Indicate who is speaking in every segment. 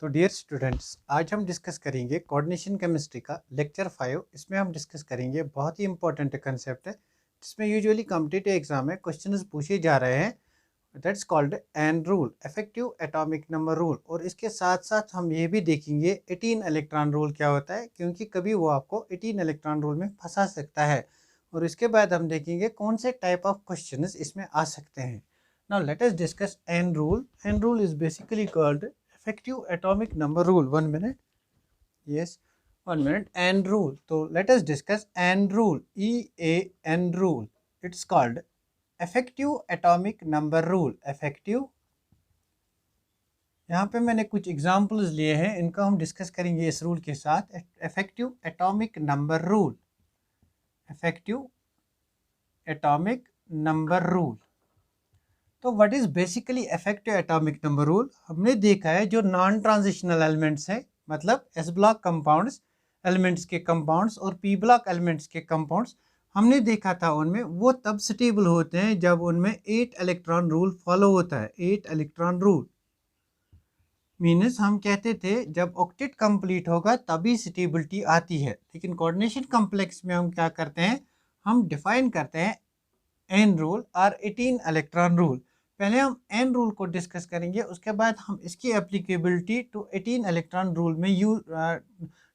Speaker 1: तो dear students, आज हम डिस्कस करेंगे कोऑर्डिनेशन केमिस्ट्री का लेक्चर 5। इसमें हम डिस्कस करेंगे बहुत ही इंपॉर्टेंट कंसेप्ट है जिसमें यूजुअली कॉम्पिटिटिव एग्जाम में क्वेश्चंस पूछे जा रहे हैं। That's called an rule, effective atomic number rule. और इसके साथ साथ हम ये भी देखेंगे 18 इलेक्ट्रॉन रूल क्या होता है, क्योंकि कभी वो आपको 18 इलेक्ट्रॉन रूल में फंसा सकता है। और इसके बाद हम देखेंगे कौन से टाइप ऑफ क्वेश्चंस इसमें आ सकते हैं। Now let us discuss EAN rule. EAN rule is basically called effective atomic number rule. 1 minute. Yes, 1 minute. And rule. So let us discuss and rule. EAN rule. It's called effective atomic number rule. Effective. यहाँ पे मैंने कुछ examples लिए हैं, इनको हम discuss करेंगे इस रूल के साथ। Effective atomic number rule, effective atomic number rule. तो what is basically effective atomic number rule? हमने देखा है जो नॉन ट्रांजिशनल एलिमेंट्स हैं, मतलब एस ब्लॉक कंपाउंड्स एलिमेंट्स के कंपाउंड्स और पी ब्लॉक एलिमेंट्स के कंपाउंड्स, हमने देखा था उनमें वो तब स्टेबल होते हैं जब उनमें 8 इलेक्ट्रॉन रूल फॉलो होता है। 8 इलेक्ट्रॉन रूल मीन्स हम कहते थे जब ऑक्टेट कंप्लीट होगा तभी स्टेबिलिटी आती है। लेकिन कोऑर्डिनेशन कॉम्प्लेक्स में हम क्या करते हैं, हम डिफाइन करते हैं एन रूल और 18 इलेक्ट्रॉन रूल। पहले हम एन रूल को डिस्कस करेंगे, उसके बाद हम इसकी एप्लीकेबिलिटी टू 18 इलेक्ट्रॉन रूल में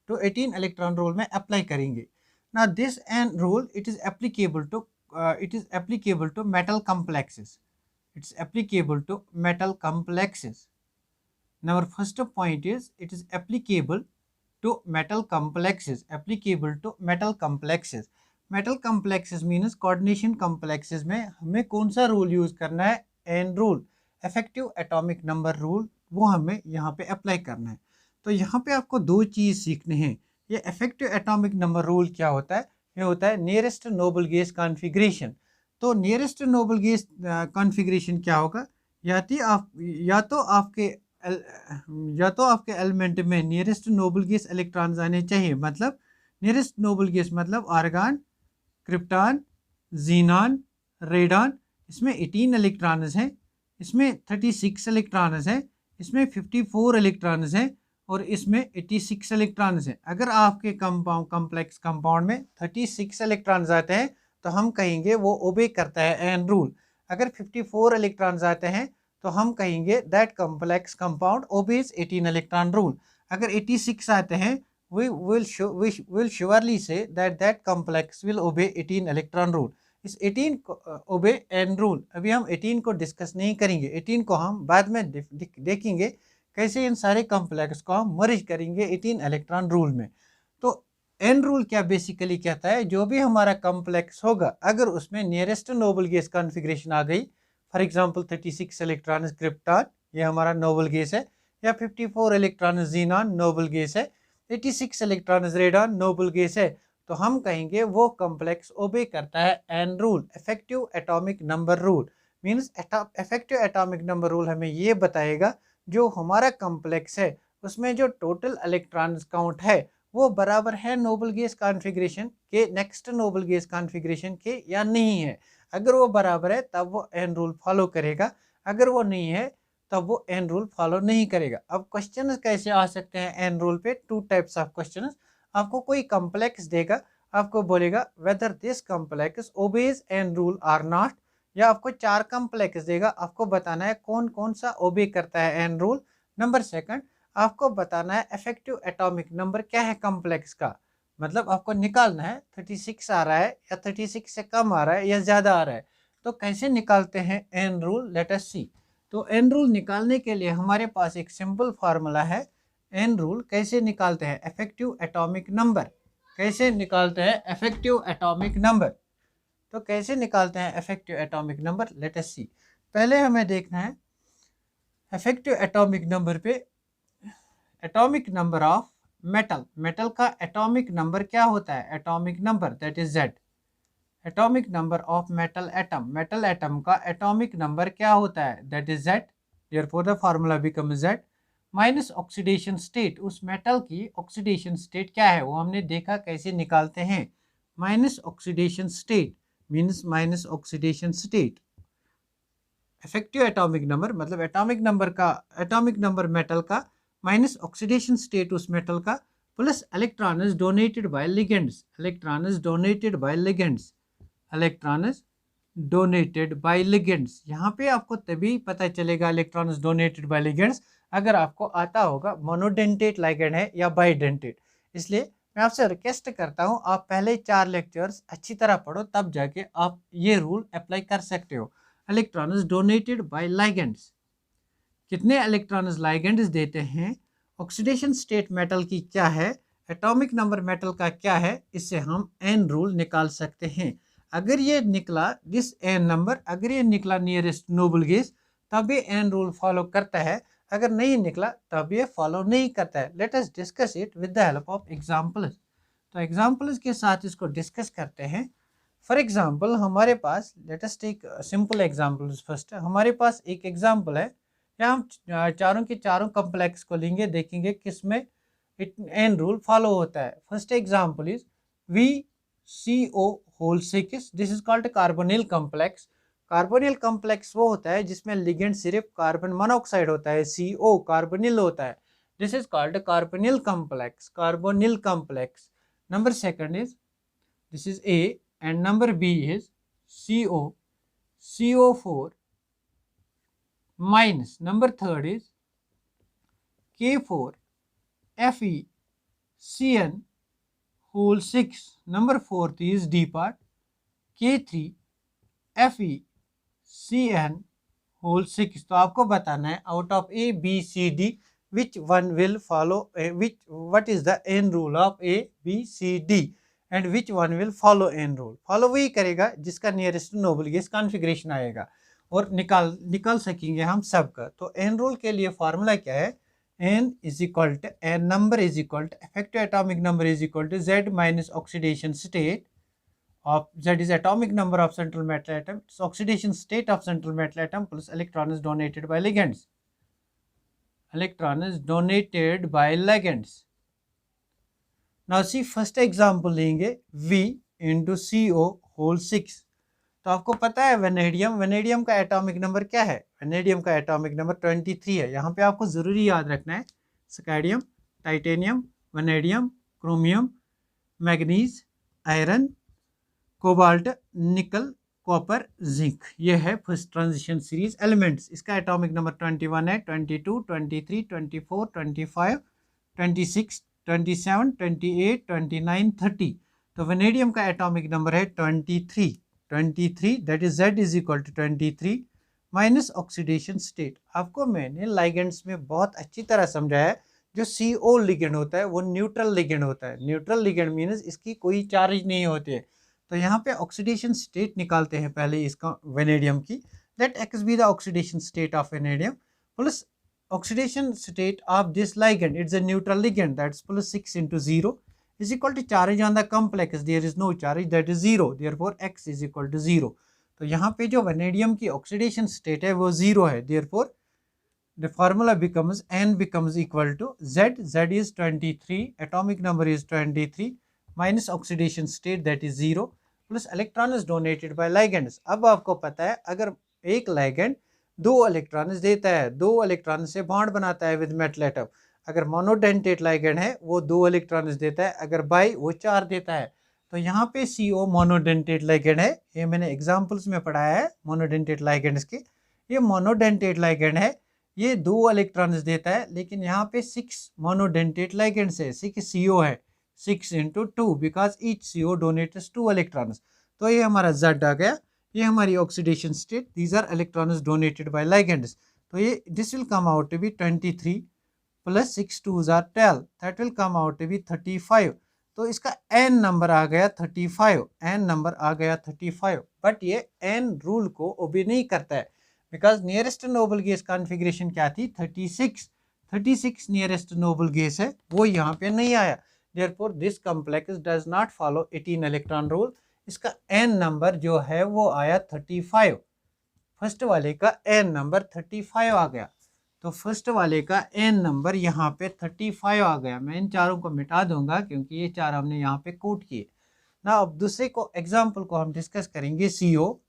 Speaker 1: टू 18 इलेक्ट्रॉन रूल में अप्लाई करेंगे। Now this EAN rule it is applicable to metal complexes. It's applicable to metal complexes. Now our first point is it is applicable to metal complexes. Applicable to metal complexes. Metal complexes means coordination complexes में हमें कौन सा rule use करना है? N rule, effective atomic number rule, वो हमें यहाँ पे अप्लाई करना है। तो यहाँ पे आपको दो चीज़ सीखने हैं। ये इफेक्टिव एटॉमिक नंबर रूल क्या होता है? ये होता है नियरेस्ट नोबल गैस कॉन्फ़िगरेशन। तो नियरेस्ट नोबल गैस कॉन्फ़िगरेशन क्या होगा? या तो आपके एलिमेंट में नियरेस्ट नोबल गैस इलेक्ट्रॉन्स आने चाहिए, मतलब नियरेस्ट नोबल गैस मतलब आर्गन, क्रिप्टॉन, जीनॉन, रेडॉन। इसमें 18 इलेक्ट्रॉन्स हैं, इसमें 36 इलेक्ट्रॉन्स हैं, इसमें 54 इलेक्ट्रॉन्स हैं और इसमें 86 इलेक्ट्रॉन्स हैं। अगर आपके कॉम्प्लेक्स कंपाउंड में 36 इलेक्ट्रॉन्स आते हैं तो हम कहेंगे वो ओबे करता है एन रूल। अगर 54 इलेक्ट्रॉन्स आते हैं तो हम कहेंगे that complex compound obeys 18 electron rule. अगर 86 आते हैं we will surely say that complex will obey 18 electron rule. इस 18 को obey n rule। अभी हम 18 को डिस्कस नहीं करेंगे, 18 को हम बाद में देखेंगे कैसे इन सारे कॉम्प्लेक्स को हम मर्ज करेंगे 18 इलेक्ट्रॉन रूल में। तो n रूल क्या बेसिकली कहता है, जो भी हमारा कॉम्प्लेक्स होगा अगर उसमें नियरेस्ट नोबल गैस कॉन्फ़िगरेशन आ गई, फॉर एग्जांपल 36 इलेक्ट्रॉन क्रिप्टॉन, ये हमारा नोबल गैस है, या 54 इलेक्ट्रॉन जीनॉन नोबल गैस है, 86 इलेक्ट्रॉन रेडॉन नोबल गैस है, तो हम कहेंगे वो कॉम्प्लेक्स ओबे करता है N rule, effective atomic number rule. Means effective atomic number rule हमें ये बताएगा जो हमारा कॉम्प्लेक्स है उसमें जो टोटल इलेक्ट्रॉन काउंट है वो बराबर है नोबल गैस कॉन्फ़िगरेशन के, नेक्स्ट नोबल गैस कॉन्फ़िगरेशन के, या नहीं है। अगर वो बराबर है तब वो एन रूल फॉलो करेगा, अगर वो नहीं है तब वो एन रूल फॉलो नहीं करेगा। अब क्वेश्चन कैसे आ सकते हैं एन रूल पे? Two types of question. आपको कोई कॉम्प्लेक्स देगा, आपको बोलेगा whether this complex obeys N rule or not, या आपको 4 कॉम्प्लेक्स देगा, आपको बताना है कौन कौन सा ओबे करता है एन रूल। नंबर सेकंड, आपको बताना है इफेक्टिव एटॉमिक नंबर क्या है कॉम्प्लेक्स का, मतलब आपको निकालना है 36 आ रहा है या 36 से कम आ रहा है या ज़्यादा आ रहा है। तो कैसे निकालते हैं N rule? Let us see. तो एन रूल निकालने के लिए हमारे पास एक सिंपल फार्मूला है। एन रूल कैसे निकालते हैं? इफेक्टिव एटॉमिक नंबर कैसे निकालते हैं? Effective atomic number. तो कैसे निकालते हैं effective atomic number? Let us see. पहले हमें देखना है इफेक्टिव एटॉमिक नंबर पे, atomic number of metal. Metal का एटॉमिक नंबर क्या होता है? Atomic number that is Z। Atomic number of metal atom, metal atom का एटॉमिक नंबर क्या होता है? That is Z। Therefore the formula become Z minus oxidation state. उस metal की ऑक्सीडेशन स्टेट क्या है वो हमने देखा कैसे निकालते हैं। Minus oxidation state means minus oxidation state. Effective atomic number मतलब एटॉमिक नंबर मेटल का माइनस ऑक्सीडेशन स्टेट उस मेटल का plus electrons donated by ligands, electrons donated by ligands, electrons donated by ligands. यहाँ पे आपको तभी पता चलेगा इलेक्ट्रॉन्स डोनेटेड बाय लिगेंड्स अगर आपको आता होगा मोनोडेंटेट लिगेंड है या बाइडेंटेट। इसलिए मैं आपसे रिक्वेस्ट करता हूँ आप पहले 4 लेक्चर्स अच्छी तरह पढ़ो, तब जाके आप ये रूल अप्लाई कर सकते हो। इलेक्ट्रॉन्स डोनेटेड बाय लिगेंड्स, कितने इलेक्ट्रॉन्स लिगेंड्स देते हैं, ऑक्सीडेशन स्टेट मेटल की क्या है, एटॉमिक नंबर मेटल का क्या है, इससे हम एन रूल निकाल सकते हैं। अगर ये निकला दिस एन नंबर, अगर ये निकला नियरेस्ट नोबल गैस, तब ये एन रूल फॉलो करता है, अगर नहीं निकला तब ये फॉलो नहीं करता है। Let us discuss it with the help of examples. तो एग्जांपल्स के साथ इसको डिस्कस करते हैं। फॉर एग्जांपल हमारे पास, let us take simple examples first. हमारे पास एक एग्जांपल है, या हम चारों के चारों कॉम्प्लेक्स को लेंगे, देखेंगे किसमें एन रूल फॉलो होता है। First example is VCO whole 6, this is called carbonyl complex. Carbonyl complex वो होता है जिसमें लिगेंड सिर्फ कार्बन मोनोऑक्साइड होता है, CO कार्बोनिल होता है, this is called carbonyl complex, carbonyl complex. Number second is, this is A and number B is CO4 minus, number third is K4FeCN whole 6, number fourth is D part K3FeCN whole 6। तो आपको बताना है out of A B C D which one will follow, what is the n rule of A B C D and which one will follow n rule। Follow वही करेगा जिसका nearest noble gas configuration आएगा, और निकाल सकेंगे हम सबका। तो n रूल के लिए फार्मूला क्या है, n is equal to n number is equal to effective atomic number is equal to z minus oxidation state of Z is atomic number of central metal atom, it's oxidation state of central metal atom plus electrons donated by ligands, electrons donated by ligands। now see first example लेंगे V into CO whole 6। तो आपको पता है vanadium का atomic number क्या है, vanadium का atomic number 23 है। यहाँ पे आपको जरूरी याद रखना है scandium, titanium, vanadium, chromium, manganese, iron, cobalt, निकल, कॉपर, जिंक, ये है फर्स्ट ट्रांजिशन सीरीज एलिमेंट्स। इसका एटॉमिक नंबर 21 है, 22, 23, 24, 25, 26, 27, 28, 29, 30। तो वेनेडियम का एटॉमिक नंबर है 23, that is Z is equal to 23 minus oxidation state. आपको मैंने लाइगेंड्स में बहुत अच्छी तरह समझाया है, जो CO लिगेंड होता है वो न्यूट्रल लिगेंड होता है। न्यूट्रल लिगेंड मीन्स इसकी कोई चार्ज नहीं होती है। तो यहाँ पे ऑक्सीडेशन स्टेट निकालते हैं पहले इसका वेनेडियम की, let X be the oxidation state of vanadium plus oxidation state of this ligand, it's a neutral ligand, that's plus 6 into 0 is equal to charge on the complex, there is no charge, that is 0, therefore X is equal to 0। तो यहाँ पे जो vanadium की oxidation state है वो 0 है, therefore the formula becomes N becomes equal to Z is 23, atomic number is 23 minus oxidation state that is 0 plus electrons donated by ligands. अब आपको पता है अगर एक लिगेंड 2 इलेक्ट्रॉन्स देता है, 2 इलेक्ट्रॉन से बॉन्ड बनाता है विद मेटल एटम, अगर मोनोडेंटेट लिगेंड है वो 2 इलेक्ट्रॉन्स देता है, अगर बाई वो 4 देता है। तो यहाँ पे CO मोनोडेंटेट लिगेंड है, ये मैंने एग्जांपल्स में पढ़ाया है मोनोडेंटेट लिगेंड्स के। ये मोनोडेंटेट लिगेंड है, ये 2 इलेक्ट्रॉन्स देता है, लेकिन यहाँ पे 6 मोनोडेंटेट लिगेंड्स है, 6 CO है, 6 into 2 because each CO donates 2 electrons। तो ये हमारा Z आ गया, ये हमारी oxidation state, these are electrons donated by ligands। तो ये this will come out to be 23 plus 6 2s are 12, that will come out to be 35। तो इसका N नंबर आ गया 35, N नंबर आ गया 35, बट ये N रूल को ओबे नहीं करता है because nearest noble gas configuration क्या थी 36 नियरेस्ट नोबल गैस है, वो यहाँ पे नहीं आया। Therefore this complex does not follow 18 electron rule. इसका N नंबर जो है वो आया 35, फर्स्ट वाले का N नंबर 35 आ गया। तो फर्स्ट वाले का N नंबर यहाँ पे 35 आ गया। मैं इन चारों को मिटा दूंगा क्योंकि ये चार हमने यहाँ पे कोट किए ना। अब दूसरे को एग्जाम्पल को हम डिस्कस करेंगे CO,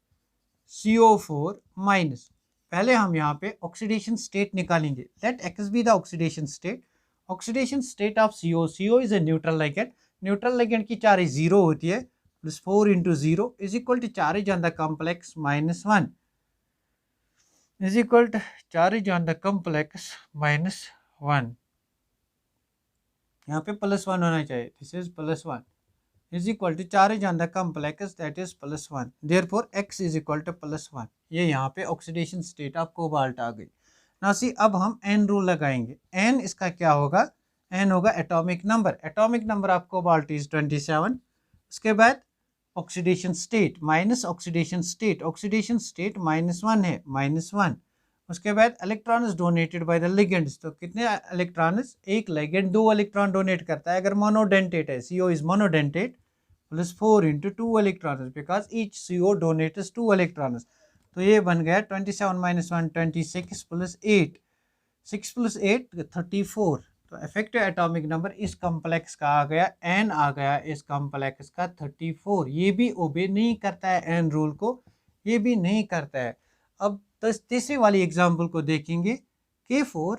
Speaker 1: CO4 माइनस। पहले हम यहाँ पे ऑक्सीडेशन स्टेट निकालेंगे। Let x be the oxidation state. Oxidation state of CO, CO is a neutral ligand. Neutral ligand की चार्ज 0 होती है, plus 4 into 0 is equal to charge on the complex -1 is equal to charge on the complex -1। यहाँ पे +1 होना चाहिए, this is +1 is equal to charge on the complex that is +1, therefore x is equal to +1। ये यहाँ पे oxidation state of cobalt आ गई ना। सी अब हम n रूल लगाएंगे। n इसका क्या होगा, n होगा atomic number. Atomic number of cobalt is 27। उसके बाद oxidation state minus oxidation state, oxidation state -1 है, -1। उसके बाद electrons donated by the ligands, तो कितने इलेक्ट्रॉन्स, एक लिगेंड 2 इलेक्ट्रॉन डोनेट करता है अगर मोनोडेंटेट है, CO is monodentate, plus 4 into 2 electrons because each CO donates 2 electrons. तो ये बन गया 27 - 1 26 प्लस 8, 6 प्लस 8 34। तो इफेक्टिव एटॉमिक नंबर इस कॉम्प्लेक्स का आ गया, n आ गया इस कॉम्प्लेक्स का 34। ये भी ओबे नहीं करता है n रूल को, ये भी नहीं करता है। अब तीसरी वाली एग्जाम्पल को देखेंगे, K4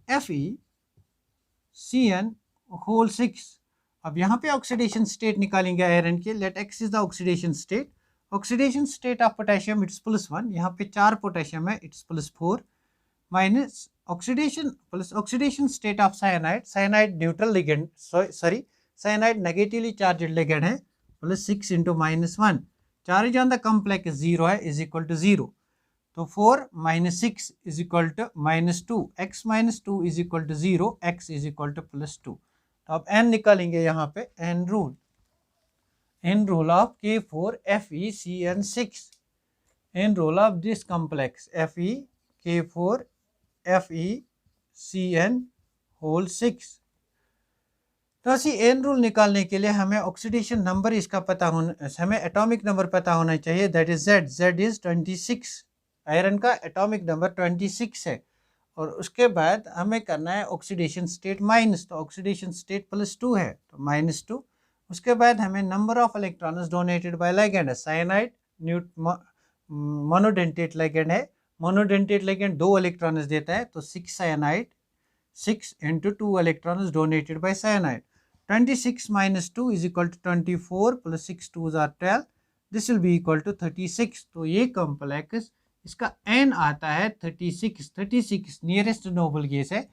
Speaker 1: FeCN होल 6। अब यहाँ पे ऑक्सीडेशन स्टेट निकालेंगे आयरन के। Let x is the oxidation state. Oxidation state of potassium it's +1, यहाँ पे 4 पोटेशियम है, it's +4 minus oxidation state of cyanide. Cyanide neutral ligand, sorry cyanide negatively charge ligand है, +6 into -1। Charge on the complex 0 है, is equal to 0। तो 4 - 6 is equal to -2, x - 2 is equal to 0, x is equal to +2। तो अब n निकालेंगे यहाँ पे, n rule of K4 FeCN6, n rule of this complex K4 FeCN whole 6। तो ऐसी n rule निकालने के लिए हमें ऑक्सीडेशन नंबर इसका पता होना, हमें एटॉमिक नंबर पता होना चाहिए, that is Z is 26। Iron का एटॉमिक नंबर 26 है। और उसके बाद हमें करना है ऑक्सीडेशन स्टेट माइनस, तो ऑक्सीडेशन स्टेट +2 है, तो -2। उसके बाद हमें number of electrons donated by ligand है, साइनाइड मोनोडेंटेट लिगेंड है, मोनोडेंटेट लिगेंड 2 इलेक्ट्रॉन्स देता है, तो 6 cyanide, 6 into 2 electrons donated by cyanide. 26 - 2 is equal to 24 plus 6 2s are 12, this will be equal to 36। तो ये कॉम्प्लेक्स इसका n आता है 36। 36 नियरेस्ट नोबल गैस है,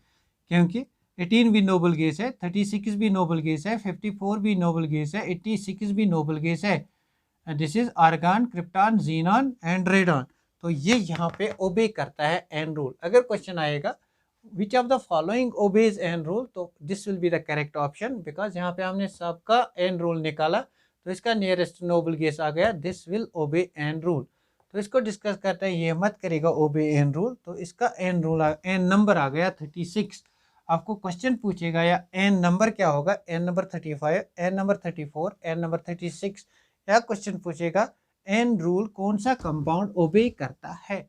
Speaker 1: क्योंकि 18 भी नोबल गैस है, 36 भी नोबल गैस है, 54 भी नोबल गैस है, 86 भी नोबल गैस है। This is argon, krypton, xenon and radon. तो ये यहाँ पे ओबे करता है n रूल। अगर क्वेश्चन आएगा which of the following obeys n rule, तो this will be the correct option, because यहाँ पे हमने सबका n रूल निकाला, तो इसका नियरेस्ट नोबल गैस आ गया, दिस विल ओबे n रूल। तो इसको डिस्कस करते हैं, ये मत करेगा ओबे n रूल, तो इसका n रूल n नंबर आ गया 36। आपको क्वेश्चन पूछेगा या n नंबर क्या होगा, n number 35, n number 34, n number 36, या क्वेश्चन पूछेगा n रूल कौन सा कंपाउंड ओबे करता है,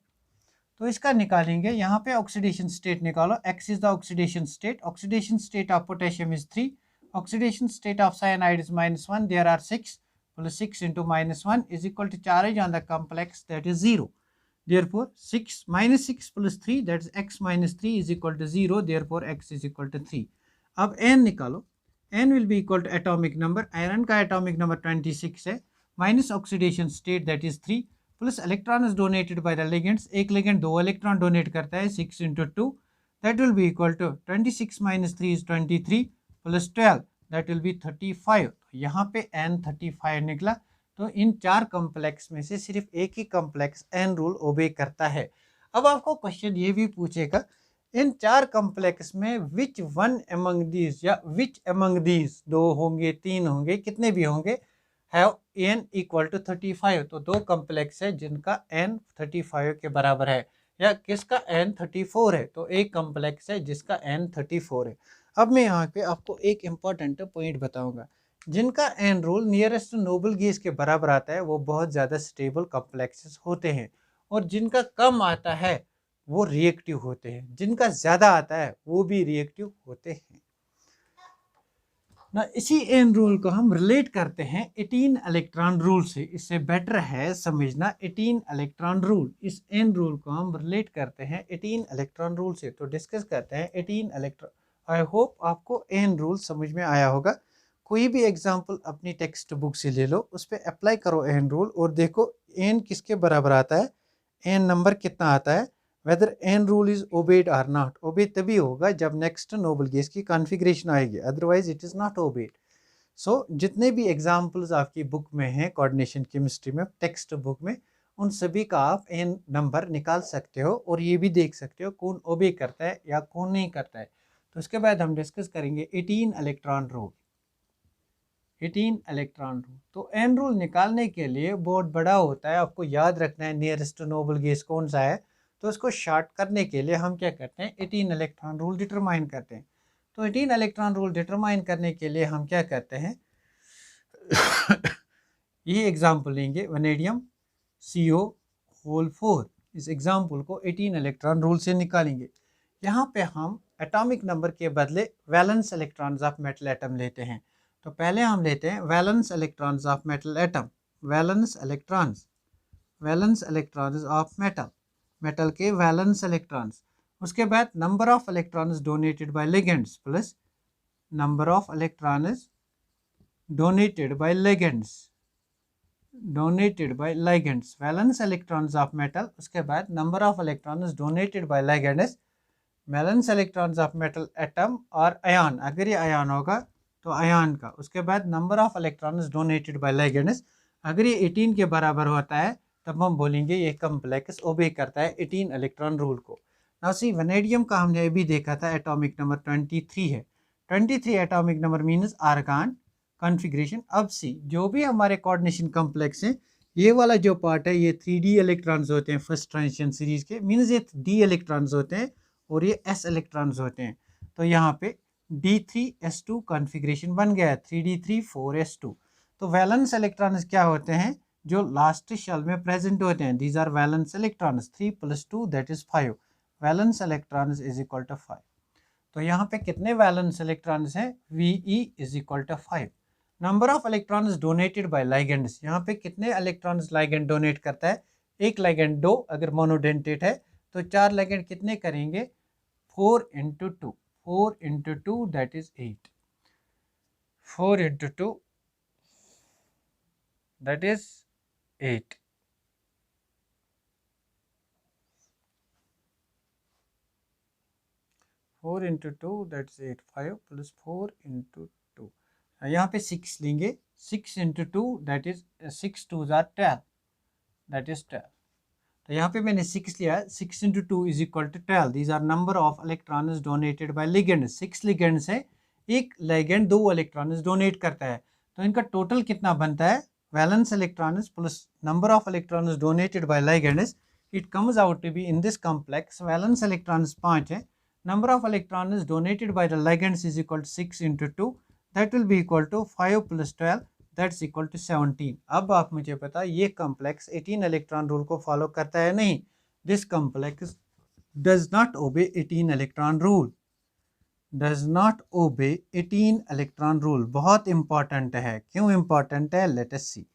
Speaker 1: तो इसका निकालेंगे। यहाँ पे ऑक्सीडेशन स्टेट निकालो, x is the oxidation state. Oxidation state of potassium is 3, oxidation state of cyanide is -1, there are 6 plus 6 into -1 is equal to charge on the complex, that is 0. Therefore 6 - 6 plus 3, that is x - 3 is equal to 0, therefore x is equal to 3। अब n निकालो, n will be equal to atomic number, iron का atomic number 26 है, minus oxidation state that is 3, plus electron is donated by the ligands, एक ligand 2 electron donate करता है, 6 into 2, that will be equal to 26 - 3 is 23 plus 12, that will be 35। यहाँ पे n 35 निकला। तो इन 4 complex में से सिर्फ एक ही कॉम्प्लेक्स n रूल ओबे करता है। अब आपको क्वेश्चन ये भी पूछेगा, इन 4 कॉम्प्लेक्स में विच वन अमंग दीज, या विच अमंग दीज, 2 होंगे 3 होंगे कितने भी होंगे, हैव n इक्वल टू 35। तो 2 कॉम्प्लेक्स है जिनका n 35 के बराबर है, या किसका n 34 है, तो एक कॉम्प्लेक्स है जिसका n 34 है। अब मैं यहाँ पे आपको एक इम्पॉर्टेंट पॉइंट बताऊंगा, जिनका n rule nearest noble gas के बराबर आता है वो बहुत ज़्यादा स्टेबल कॉम्प्लेक्सेस होते हैं, और जिनका कम आता है वो रिएक्टिव होते हैं, जिनका ज़्यादा आता है वो भी रिएक्टिव होते हैं। ना इसी एन रूल को हम रिलेट करते हैं 18 इलेक्ट्रॉन रूल से। इससे बेटर है समझना 18 इलेक्ट्रॉन रूल। इस एन रूल को हम रिलेट करते हैं 18 इलेक्ट्रॉन रूल से। तो डिस्कस करते हैं 18 इलेक्ट्रॉन। आई होप आपको एन रूल समझ में आया होगा। कोई भी एग्जांपल अपनी टेक्स्ट बुक से ले लो, उस पर अप्लाई करो एन रूल और देखो एन किसके बराबर आता है, एन नंबर कितना आता है, whether EAN rule is obeyed or not. Obey तभी होगा जब नेक्स्ट नोबल गैस की कॉन्फ़िगरेशन आएगी, otherwise it is not obeyed. So जितने भी एग्जाम्पल्स आपकी बुक में हैं कोऑर्डिनेशन केमिस्ट्री में, टेक्स्ट बुक में, उन सभी का आप एन नंबर निकाल सकते हो और ये भी देख सकते हो कौन ओबे करता है या कौन नहीं करता है। तो उसके बाद हम डिस्कस करेंगे 18 इलेक्ट्रॉन रूल। 18 इलेक्ट्रॉन रूल, तो एन रूल निकालने के लिए बहुत बड़ा होता है, आपको याद रखना है नियरेस्ट नोबल गैस कौन सा है। तो इसको शॉर्ट करने के लिए हम क्या करते हैं, 18 इलेक्ट्रॉन रूल डिटरमाइन करते हैं। तो 18 इलेक्ट्रॉन रूल डिटरमाइन करने के लिए हम क्या करते हैं ये एग्जाम्पल लेंगे वनेडियम CO होल 4। इस एग्जाम्पल को 18 इलेक्ट्रॉन रूल से निकालेंगे। यहाँ पे हम एटॉमिक नंबर के बदले valence electrons of metal atom लेते हैं। तो पहले हम लेते हैं valence electrons of metal atom, valence electrons of metal, metal के वैलेंस इलेक्ट्रॉन्स। उसके बाद number of electrons donated by ligands plus number of electrons donated by ligands, valence electrons of metal. उसके बाद number of electrons donated by ligands, valence electrons of metal atom और ion, अगर ये ion होगा तो ion का। उसके बाद number of electrons donated by ligands, अगर ये 18 के बराबर होता है तब हम बोलेंगे ये कम्प्लेक्स ओबे करता है 18 इलेक्ट्रॉन रूल को। नाउ सी वनेडियम का हमने अभी देखा था एटॉमिक नंबर 23 है। 23 atomic number means argon configuration. अब सी जो भी हमारे कोऑर्डिनेशन कॉम्प्लेक्स हैं, ये वाला जो पार्ट है ये 3D इलेक्ट्रॉन्स होते हैं फर्स्ट ट्रांजिशन सीरीज के, मीन्स ये D इलेक्ट्रॉन्स होते हैं और ये S इलेक्ट्रॉन्स होते हैं। तो यहाँ पे D3S2 कॉन्फ़िगरेशन बन गया है, 3D3 4S2। तो वैलेंस इलेक्ट्रॉन्स क्या होते हैं, जो लास्ट शेल में प्रेजेंट होते हैं, these are valence electrons. 3 + 2 that is 5, valence electrons is equal to 5। तो यहाँ पे कितने वैलेंस इलेक्ट्रॉन्स हैं, VE is equal to 5। Number of electrons donated by ligands, यहाँ पे कितने इलेक्ट्रॉन्स लाइगेंड डोनेट करता है, एक लाइगेंड 2, अगर मोनोडेंटेट है तो 4 लाइगेंड कितने करेंगे, 4 × 2, 4 × 2 that is 8, 4 × 2 that is 8। Four into two that is 8, 5 + 4 × 2, यहाँ पे 6 लेंगे, 6 × 2 दैट इज 6 2 = 12, दैट इज 12। तो यहाँ पे मैंने 6 लिया, 6 × 2 is equal to 12। These are number of electrons donated by ligand. 6 ligands है, एक लिगेंड 2 इलेक्ट्रॉन्स डोनेट करता है, तो इनका टोटल कितना बनता है, valence electrons plus number of electrons donated by ligands, it comes out to be in this complex valence electrons 5 है, number of electrons donated by the ligands is equal to 6 × 2, that will be equal to 5 + 12, that's equal to 17। अब आप मुझे पता ये complex 18 electron rule को follow करता है नहीं, this complex does not obey 18 electron rule, does not obey 18 electron rule. बहुत इंपॉर्टेंट है, क्यों इंपॉर्टेंट है, let us see.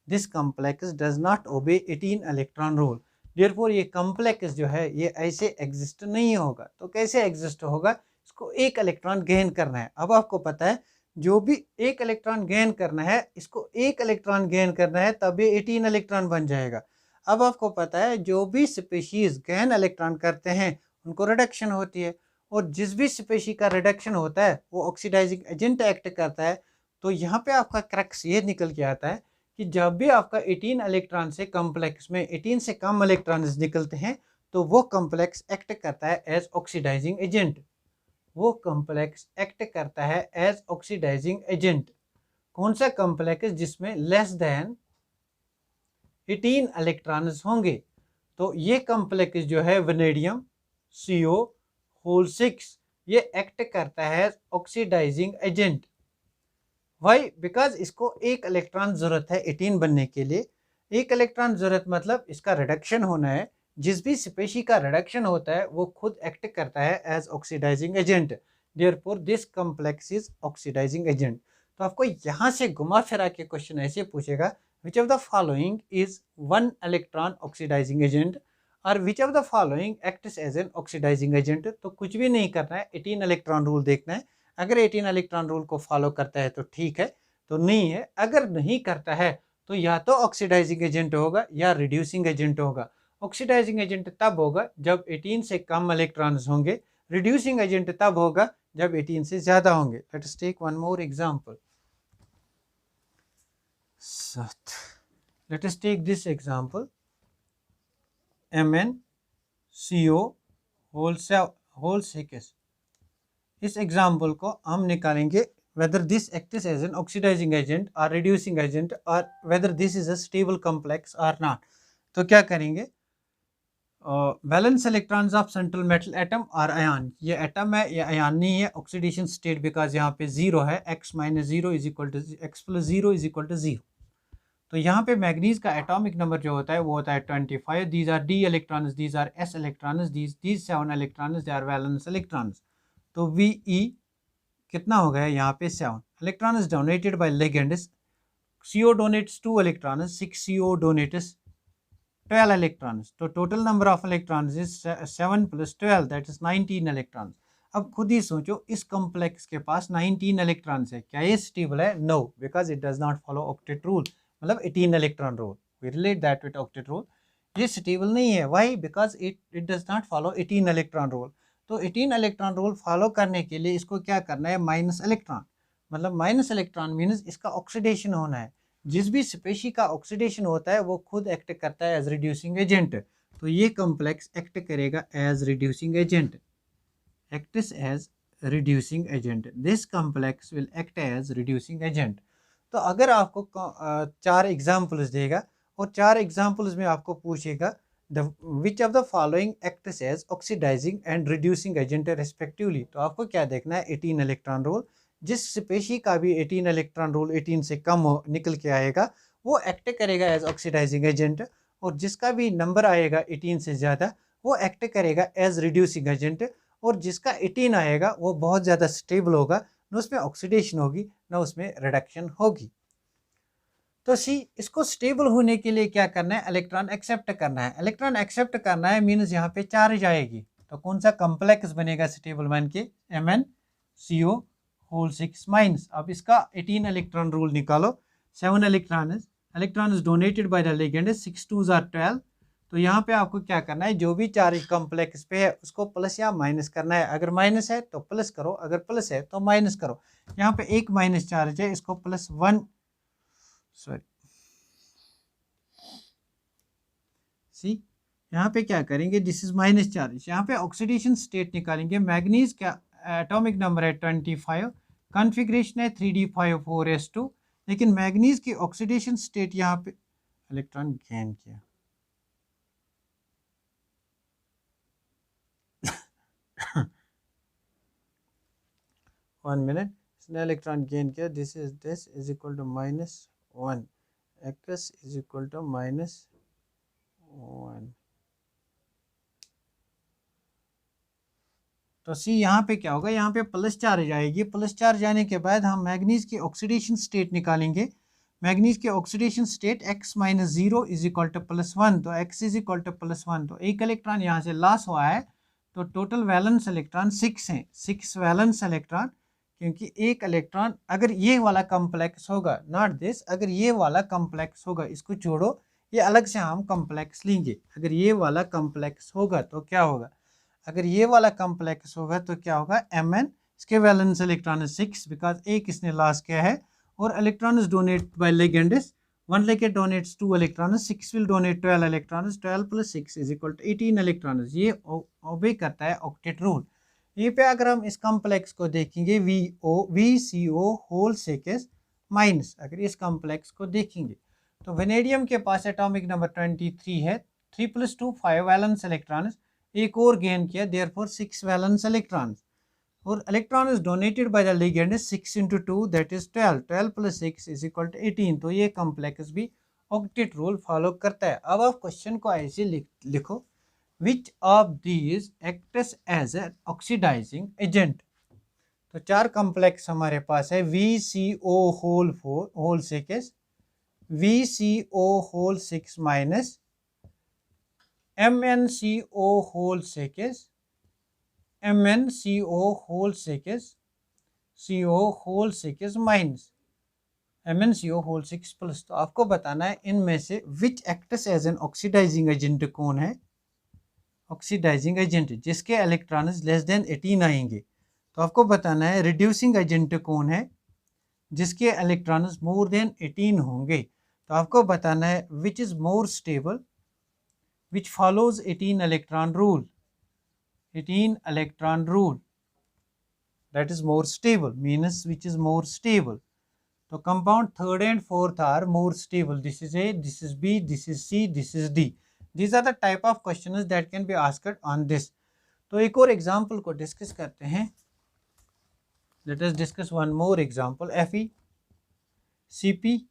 Speaker 1: This complex does not obey 18 electron rule, therefore ये कॉम्प्लेक्स जो है ये ऐसे एग्जिस्ट नहीं होगा। तो कैसे एग्जिस्ट होगा, इसको एक इलेक्ट्रॉन गेन करना है। अब आपको पता है जो भी एक इलेक्ट्रॉन गेन करना है, इसको एक इलेक्ट्रॉन गेन करना है तब ये 18 इलेक्ट्रॉन बन जाएगा। अब आपको पता है जो भी स्पीशीज गेन इलेक्ट्रॉन करते हैं उनको रिडक्शन होती है, और जिस भी स्पीशी का रिडक्शन होता है वो ऑक्सीडाइजिंग एजेंट एक्ट करता है। तो यहाँ पे आपका क्रक्स ये निकल के आता है कि जब भी आपका 18 इलेक्ट्रॉन से कॉम्प्लेक्स में 18 से कम इलेक्ट्रॉन्स निकलते हैं तो वो कॉम्प्लेक्स एक्ट करता है एज ऑक्सीडाइजिंग एजेंट, वो कॉम्प्लेक्स एक्ट करता है एज ऑक्सीडाइजिंग एजेंट। कौन सा कॉम्प्लेक्स, जिसमें लेस देन 18 इलेक्ट्रॉन्स होंगे। तो ये कॉम्प्लेक्स जो है वनेडियम CO होल 6, ये एक्ट करता है ऑक्सीडाइजिंग एजेंट। वाई, बिकॉज इसको एक इलेक्ट्रॉन जरूरत है 18 बनने के लिए। एक इलेक्ट्रॉन जरूरत मतलब इसका रिडक्शन होना है, जिस भी स्पीशी का रिडक्शन होता है वो खुद एक्ट करता है as oxidising agent, therefore this complex is oxidising agent. तो आपको यहाँ से घुमा फिरा के क्वेश्चन ऐसे पूछेगा, which of the following is one electron oxidising agent और which of the following acts as an oxidising agent. तो कुछ भी नहीं करना है, 18 इलेक्ट्रॉन रूल देखना है। अगर 18 इलेक्ट्रॉन रूल को फॉलो करता है तो ठीक है, तो नहीं है। अगर नहीं करता है तो या तो ऑक्सीडाइजिंग एजेंट होगा या रिड्यूसिंग एजेंट होगा। ऑक्सीडाइजिंग एजेंट तब होगा जब 18 से कम इलेक्ट्रॉन्स होंगे, रिड्यूसिंग एजेंट तब होगा जब 18 से ज़्यादा होंगे। Let us take one more example. Let us take this example MnCO whole 6। इस एग्जांपल को हम निकालेंगे whether this acts as an oxidizing agent or reducing agent or whether this is a stable complex or not। तो क्या करेंगे, valence electrons of central metal atom और ion, ये atom है, ये आयन नहीं है। ऑक्सीडेशन स्टेट बिकॉज यहाँ पे 0 है, x minus 0 is equal to x plus 0 is equal to 0। तो यहाँ पे मैग्नीज का एटॉमिक नंबर जो होता है वो होता है 25। These are d electrons, these are s electrons, these 7 electrons, they are valence electrons. तो VE कितना हो गया यहाँ पे 7 electrons donated by ligands. CO donates 2 electrons, 6CO donates 12 electrons। तो total number of electrons is 7 plus 12 that is 19 electrons. अब खुद ही सोचो, इस कॉम्प्लेक्स के पास 19 इलेक्ट्रॉन्स है, क्या ये स्टेबल है? No, because it does not follow octet rule, मतलब 18 electron rule. We relate that with octet rule. ये स्टेबल नहीं है, why? Because it does not follow 18 electron rule. तो 18 इलेक्ट्रॉन रूल फॉलो करने के लिए इसको क्या करना है, माइनस इलेक्ट्रॉन। मतलब माइनस इलेक्ट्रॉन मीन्स इसका ऑक्सीडेशन होना है। जिस भी स्पेशी का ऑक्सीडेशन होता है वो खुद एक्ट करता है एज रिड्यूसिंग एजेंट। तो ये कॉम्प्लेक्स एक्ट करेगा as reducing agent, acts as reducing agent. This complex will act as reducing agent. तो अगर आपको 4 एग्जाम्पल्स देगा और 4 एग्जाम्पल्स में आपको पूछेगा which of the following acts as oxidising and reducing agent respectively, तो आपको क्या देखना है, 18 इलेक्ट्रॉन रूल। जिस स्पेशी का भी 18 इलेक्ट्रॉन रूल 18 से कम हो निकल के आएगा वो एक्ट करेगा एज ऑक्सीडाइजिंग एजेंट, और जिसका भी नंबर आएगा 18 से ज़्यादा वो एक्ट करेगा एज रिड्यूसिंग एजेंट, और जिसका 18 आएगा वो बहुत ज़्यादा स्टेबल होगा, न उसमें ऑक्सीडेशन होगी न उसमें रिडक्शन होगी। तो सी, इसको स्टेबल होने के लिए क्या करना है, इलेक्ट्रॉन एक्सेप्ट करना है। इलेक्ट्रॉन एक्सेप्ट करना है मीन्स यहाँ पे चार्ज आएगी, तो कौन सा कॉम्प्लेक्स बनेगा स्टेबल बन के, MnCO होल 6 माइनस। अब इसका 18 इलेक्ट्रॉन रूल निकालो। 7 electron donated by the ligand, 6 2s are 12। तो यहाँ पे आपको क्या करना है, जो भी चार्ज कॉम्प्लेक्स पे है उसको प्लस या माइनस करना है। अगर माइनस है तो प्लस करो, अगर प्लस है तो माइनस करो। यहाँ पे एक माइनस चार्ज है, इसको प्लस 1 सी, यहाँ पे क्या करेंगे, दिस इज माइनस चार्ज। यहाँ पे ऑक्सीडेशन स्टेट निकालेंगे। मैग्नीज का एटॉमिक नंबर है 25, कॉन्फ़िगरेशन है 3d5 4s2, लेकिन मैग्नीज की ऑक्सीडेशन स्टेट यहाँ पे इलेक्ट्रॉन गेन किया वन मिनट, इसने इलेक्ट्रॉन गेन किया। This is equal to -1, x is equal to -1। तो सी, यहाँ पे क्या होगा, यहाँ पे प्लस चार्ज आएगी। प्लस चार्ज आने के बाद हम मैग्नीज की ऑक्सीडेशन स्टेट निकालेंगे। मैग्नीज की oxidation state x minus 0 is equal to +1, तो x इज इक्वल टू +1। तो एक इलेक्ट्रॉन यहाँ से लॉस हुआ है, तो टोटल वैलेंस इलेक्ट्रॉन 6 हैं, 6 वैलेंस इलेक्ट्रॉन। क्योंकि एक इलेक्ट्रॉन अगर ये वाला कॉम्प्लेक्स होगा, नॉट दिस, अगर ये वाला कॉम्प्लेक्स होगा, इसको छोड़ो, ये अलग से हम कॉम्प्लेक्स लेंगे। अगर ये वाला कॉम्प्लेक्स होगा तो क्या होगा, अगर ये वाला कॉम्प्लेक्स होगा तो क्या होगा, Mn, इसके वैलेंस इलेक्ट्रॉन 6 बिकॉज एक इसने लॉस किया है, और electrons donate by ligands, 1 ligand donates 2 electrons, 6 will donate 12 electrons, 12 + 6 is equal to 18 electrons. ये ओबे करता है ऑक्टेट रूल। ये पे अगर हम इस कॉम्प्लेक्स को देखेंगे VCO होल 6 माइनस, अगर इस कॉम्प्लेक्स को देखेंगे तो वेनेडियम के पास एटॉमिक नंबर 23 है, 3 + 2 5 वैलेंस इलेक्ट्रॉन्स, एक और गेन किया, देयरफॉर 6 वैलेंस इलेक्ट्रॉन्स, और electron is donated by the ligand 6 × 2 that is 12, 12 + 6 is equal to 18। तो ये कॉम्प्लेक्स भी ऑक्टेट रूल फॉलो करता है। अब आप क्वेश्चन को ऐसे लिखो, which of these acts as an oxidising agent. तो 4 कॉम्प्लेक्स हमारे पास है VCO whole 6 VCO whole 6 minus MnCO whole 6 MnCO whole 6 CO whole 6 minus MnCO whole 6 plus. तो आपको बताना है इनमें से which acts as an oxidising agent कौन है, ऑक्सीडाइजिंग एजेंट जिसके इलेक्ट्रॉन्स लेस देन 18 आएंगे। तो आपको बताना है रिड्यूसिंग एजेंट कौन है जिसके इलेक्ट्रॉन्स मोर देन 18 होंगे। तो आपको बताना है which is more stable, which follows 18 electron rule, 18 electron rule that is more stable, means which is more stable. So compound third and fourth are more stable. This is A, this is B, this is C, this is D. These are the type of questions that can be asked on this. तो एक और example को discuss करते हैं। Let us discuss one more example. Fe, Cp,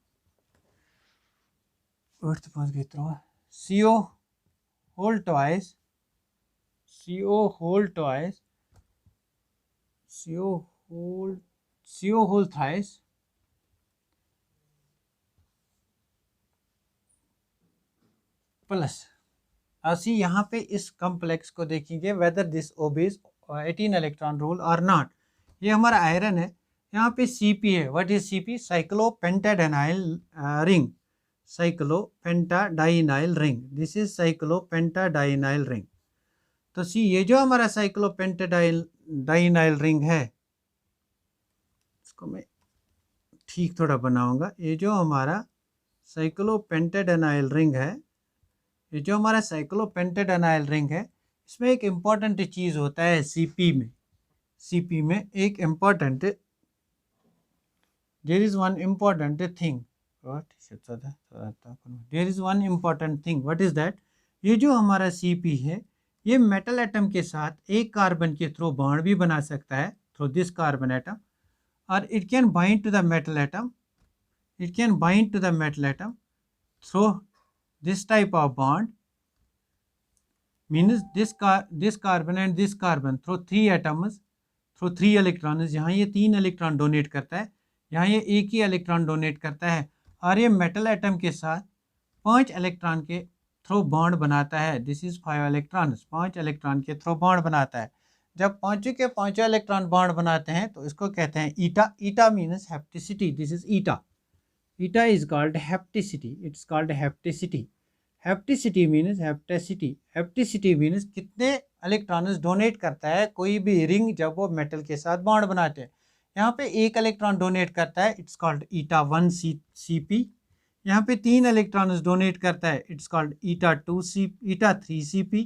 Speaker 1: CO whole twice, CO whole twice, CO whole thrice plus. ऐसी यहाँ पे इस कॉम्प्लेक्स को देखेंगे whether this obeys 18 electron rule और नॉट। ये हमारा आयरन है, यहाँ पे Cp है। What is Cp? Cyclopentadienyl ring, cyclopentadienyl ring, this is cyclopentadienyl ring. तो सी ये जो हमारा साइक्लोपेंटाडाइनाइल रिंग है, इसको मैं ठीक थोड़ा बनाऊंगा। ये जो हमारा साइक्लोपेंटाडाइनाइल रिंग है, ये जो हमारा साइक्लोपेंटाडाइनाइल रिंग है, इसमें एक इम्पॉर्टेंट चीज़ होता है Cp में। Cp में एक important, there is one important thing, there is one important thing. What is that? ये जो हमारा Cp है, ये मेटल एटम के साथ एक कार्बन के थ्रू बॉन्ड भी बना सकता है थ्रू दिस कार्बन एटम, और it can bind to the metal atom, it can bind to the metal atom through this type of bond, means this carbon and this carbon through 3 atoms, through 3 electrons। यहाँ ये 3 electron donate करता है, यहाँ ये एक ही electron donate करता है, और ये मेटल एटम के साथ 5 इलेक्ट्रॉन के थ्रू बॉन्ड बनाता है। दिस इज 5 इलेक्ट्रॉन्स, 5 इलेक्ट्रॉन के थ्रू बॉन्ड बनाता है। जब पाँचों के पाँचों इलेक्ट्रॉन बॉन्ड बनाते हैं तो इसको कहते हैं eta. Eta means hapticity, this is eta. Eta is called hapticity. It's called hapticity. Hapticity means hapticity. Hapticity means कितने इलेक्ट्रॉन्स डोनेट करता है कोई भी रिंग जब वो मेटल के साथ बॉन्ड बनाते हैं। यहाँ पे एक इलेक्ट्रॉन डोनेट करता है, इट्स कॉल्ड ईटा 1 Cp। यहाँ पे 3 इलेक्ट्रॉन्स डोनेट करता है, इट्स कॉल्ड ईटा 3 Cp।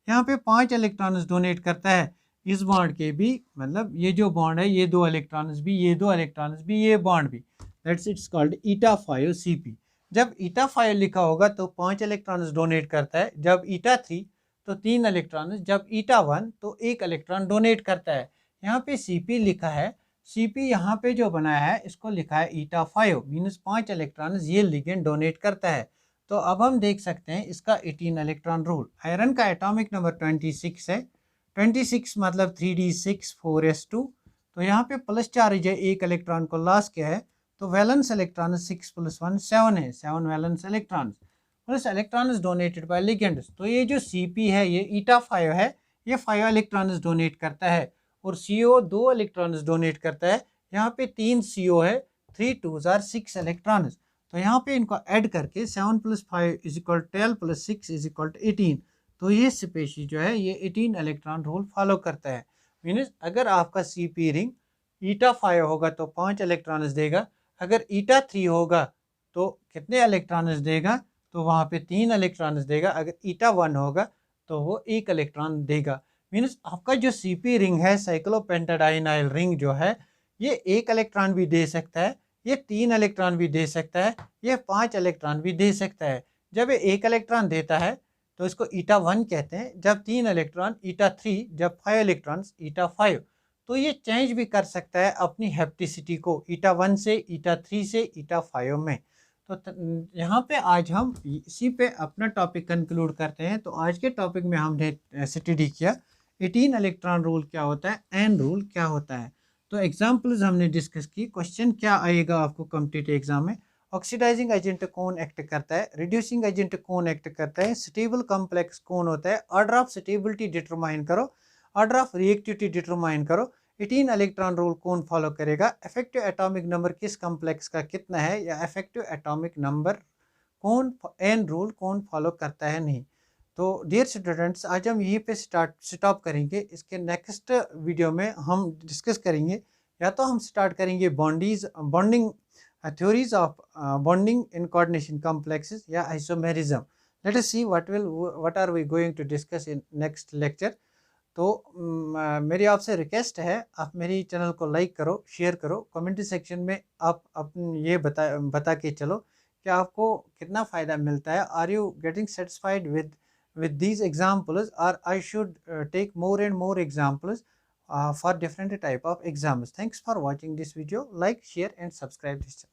Speaker 1: यहाँ पे 5 इलेक्ट्रॉन्स डोनेट करता है, इस बॉन्ड के भी, मतलब ये जो बॉन्ड है, ये 2 इलेक्ट्रॉन्स भी, ये 2 इलेक्ट्रॉन्स भी, ये बॉन्ड भी, that's it's called eta 5 Cp। जब ईटा 5 लिखा होगा तो 5 इलेक्ट्रॉन्स डोनेट करता है, जब ईटा 3 तो 3 इलेक्ट्रॉन्स, जब ईटा 1 तो 1 इलेक्ट्रॉन डोनेट करता है। यहाँ पे Cp लिखा है, Cp यहाँ पे जो बनाया है इसको लिखा है ईटा 5, मीन्स 5 इलेक्ट्रॉन्स ये लिगेंड डोनेट करता है। तो अब हम देख सकते हैं इसका 18 इलेक्ट्रॉन रूल। आयरन का एटॉमिक नंबर 26 है, 26 मतलब 3d6 4s2। तो यहाँ पे प्लस चार्ज है, एक इलेक्ट्रॉन को लॉस किया है, तो वैलेंस इलेक्ट्रॉन 6 + 1 7 है, 7 valence electron plus electron donated by ligands. तो ये जो Cp है ये ईटा 5 है, ये 5 इलेक्ट्रॉन डोनेट करता है, और CO 2 इलेक्ट्रॉन डोनेट करता है। यहाँ पे 3 CO है, 3 2s are 6 इलेक्ट्रॉन। तो यहाँ पे इनको ऐड करके 7 + 5 = 12 + 6 = 18। तो ये स्पेशीज जो है ये 18 इलेक्ट्रॉन रूल फॉलो करता है। मीन्स अगर आपका Cp रिंग ईटा 5 होगा तो 5 इलेक्ट्रॉन देगा, अगर ईटा 3 होगा तो कितने इलेक्ट्रॉन्स देगा? तो वहाँ पे 3 इलेक्ट्रॉन्स देगा। अगर ईटा 1 होगा तो वो 1 इलेक्ट्रॉन देगा। मीन्स आपका जो Cp रिंग है, साइक्लोपेंटाडाइनाइल रिंग जो है, ये 1 इलेक्ट्रॉन भी दे सकता है, ये 3 इलेक्ट्रॉन भी दे सकता है, ये 5 इलेक्ट्रॉन भी दे सकता है। जब ये 1 इलेक्ट्रॉन देता है तो इसको ईटा 1 कहते हैं, जब 3 इलेक्ट्रॉन ईटा 3, जब 5 इलेक्ट्रॉन्स ईटा 5। तो ये चेंज भी कर सकता है अपनी हेप्टिसिटी को, ईटा 1 से ईटा 3 से ईटा 5 में। तो यहाँ पे आज हम इसी पे अपना टॉपिक कंक्लूड करते हैं। तो आज के टॉपिक में हमने स्टडी किया 18 इलेक्ट्रॉन रूल क्या होता है, एन रूल क्या होता है। तो एग्जाम्पल्स हमने डिस्कस की। क्वेश्चन क्या आएगा आपको कॉम्पिटिटिव एग्जाम में? ऑक्सीडाइजिंग एजेंट कौन एक्ट करता है, रिड्यूसिंग एजेंट कौन एक्ट करता है, स्टेबल कॉम्प्लेक्स कौन होता है, ऑर्डर ऑफ स्टेबिलिटी डिटरमाइन करो, ऑर्डर ऑफ रिएक्टिविटी डिटरमाइन करो, 18 इलेक्ट्रॉन रूल कौन फॉलो करेगा, इफेक्टिव एटॉमिक नंबर किस कॉम्प्लेक्स का कितना है, या इफेक्टिव एटॉमिक नंबर कौन एन रूल कौन फॉलो करता है नहीं। तो डियर स्टूडेंट्स, आज हम यहीं पे स्टॉप करेंगे। इसके नेक्स्ट वीडियो में हम डिस्कस करेंगे, या तो हम स्टार्ट करेंगे bonding theories of bonding in coordination complexes या isomerism. Let us see what are we going to discuss in next lecture. तो मेरी आपसे रिक्वेस्ट है, आप मेरी चैनल को लाइक करो, शेयर करो, कमेंट सेक्शन में आप अपने ये बता के चलो कि आपको कितना फ़ायदा मिलता है। Are you getting satisfied with these examples, or I should take more and more examples for different type of exams. Thanks for watching this video. Like, share and subscribe this channel.